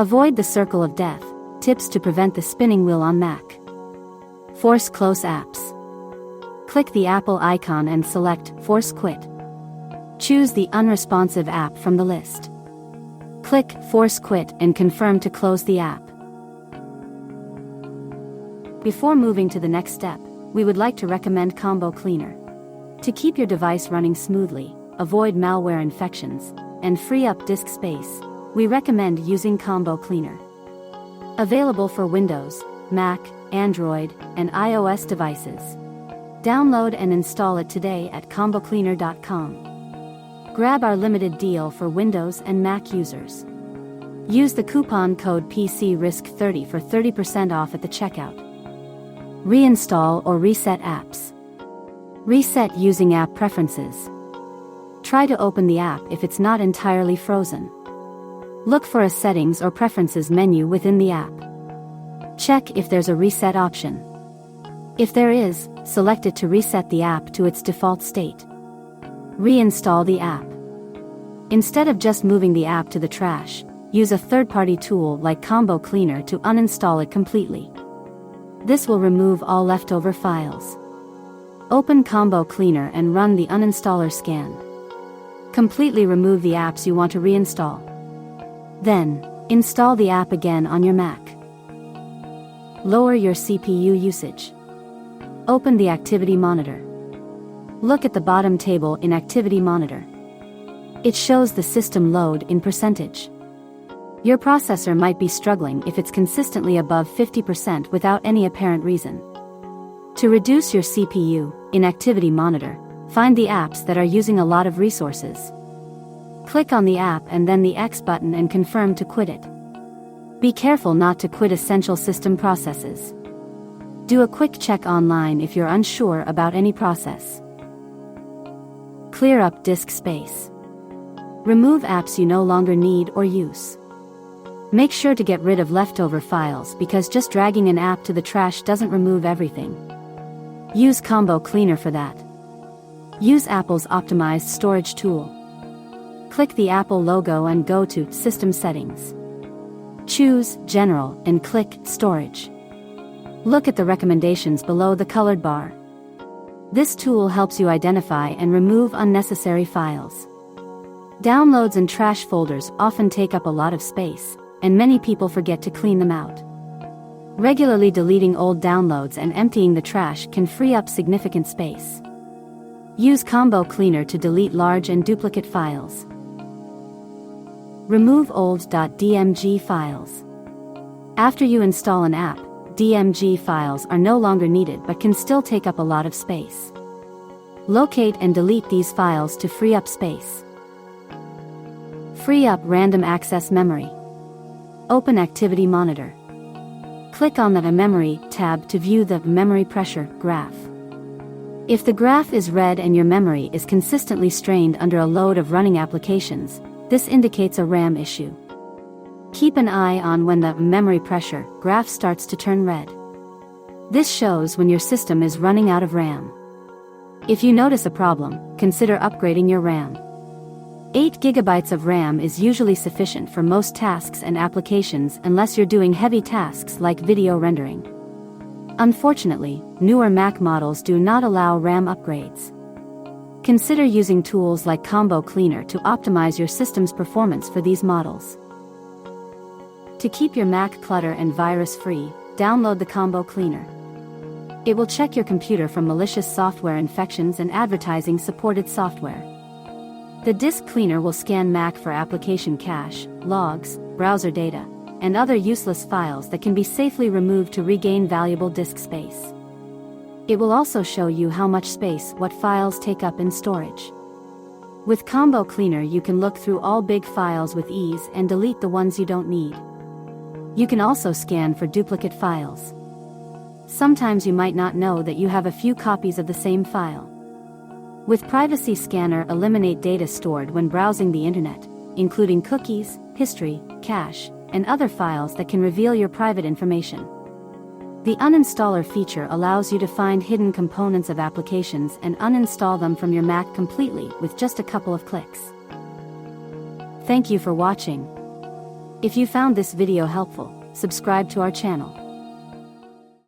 Avoid the circle of death. Tips to prevent the spinning wheel on Mac. Force close apps. Click the Apple icon and select Force Quit. Choose the unresponsive app from the list. Click Force Quit and confirm to close the app. Before moving to the next step, we would like to recommend Combo Cleaner. To keep your device running smoothly, avoid malware infections, and free up disk space, we recommend using Combo Cleaner. Available for Windows, Mac, Android, and iOS devices. Download and install it today at combocleaner.com. Grab our limited deal for Windows and Mac users. Use the coupon code PCRISK30 for 30% off at the checkout. Reinstall or reset apps. Reset using app preferences. Try to open the app if it's not entirely frozen. Look for a Settings or Preferences menu within the app. Check if there's a reset option. If there is, select it to reset the app to its default state. Reinstall the app. Instead of just moving the app to the trash, use a third-party tool like Combo Cleaner to uninstall it completely. This will remove all leftover files. Open Combo Cleaner and run the uninstaller scan. Completely remove the apps you want to reinstall. Then, install the app again on your Mac. Lower your CPU usage. Open the Activity Monitor. Look at the bottom table in Activity Monitor. It shows the system load in percentage. Your processor might be struggling if it's consistently above 50% without any apparent reason. To reduce your CPU, in Activity Monitor, find the apps that are using a lot of resources. Click on the app and then the X button and confirm to quit it. Be careful not to quit essential system processes. Do a quick check online if you're unsure about any process. Clear up disk space. Remove apps you no longer need or use. Make sure to get rid of leftover files because just dragging an app to the trash doesn't remove everything. Use Combo Cleaner for that. Use Apple's optimized storage tool. Click the Apple logo and go to System Settings. Choose General and click Storage. Look at the recommendations below the colored bar. This tool helps you identify and remove unnecessary files. Downloads and trash folders often take up a lot of space, and many people forget to clean them out. Regularly deleting old downloads and emptying the trash can free up significant space. Use Combo Cleaner to delete large and duplicate files. Remove old .dmg files. After you install an app, DMG files are no longer needed but can still take up a lot of space. Locate and delete these files to free up space. Free up random access memory. Open Activity Monitor. Click on the Memory tab to view the memory pressure graph. If the graph is red and your memory is consistently strained under a load of running applications, this indicates a RAM issue. Keep an eye on when the memory pressure graph starts to turn red. This shows when your system is running out of RAM. If you notice a problem, consider upgrading your RAM. 8 GB of RAM is usually sufficient for most tasks and applications unless you're doing heavy tasks like video rendering. Unfortunately, newer Mac models do not allow RAM upgrades. Consider using tools like Combo Cleaner to optimize your system's performance for these models. To keep your Mac clutter and virus-free, download the Combo Cleaner. It will check your computer for malicious software infections and advertising-supported software. The disk cleaner will scan Mac for application cache, logs, browser data, and other useless files that can be safely removed to regain valuable disk space. It will also show you how much space what files take up in storage. With Combo Cleaner you can look through all big files with ease and delete the ones you don't need. You can also scan for duplicate files. Sometimes you might not know that you have a few copies of the same file. With Privacy Scanner, eliminate data stored when browsing the internet, including cookies, history, cache, and other files that can reveal your private information. The uninstaller feature allows you to find hidden components of applications and uninstall them from your Mac completely with just a couple of clicks. Thank you for watching. If you found this video helpful, subscribe to our channel.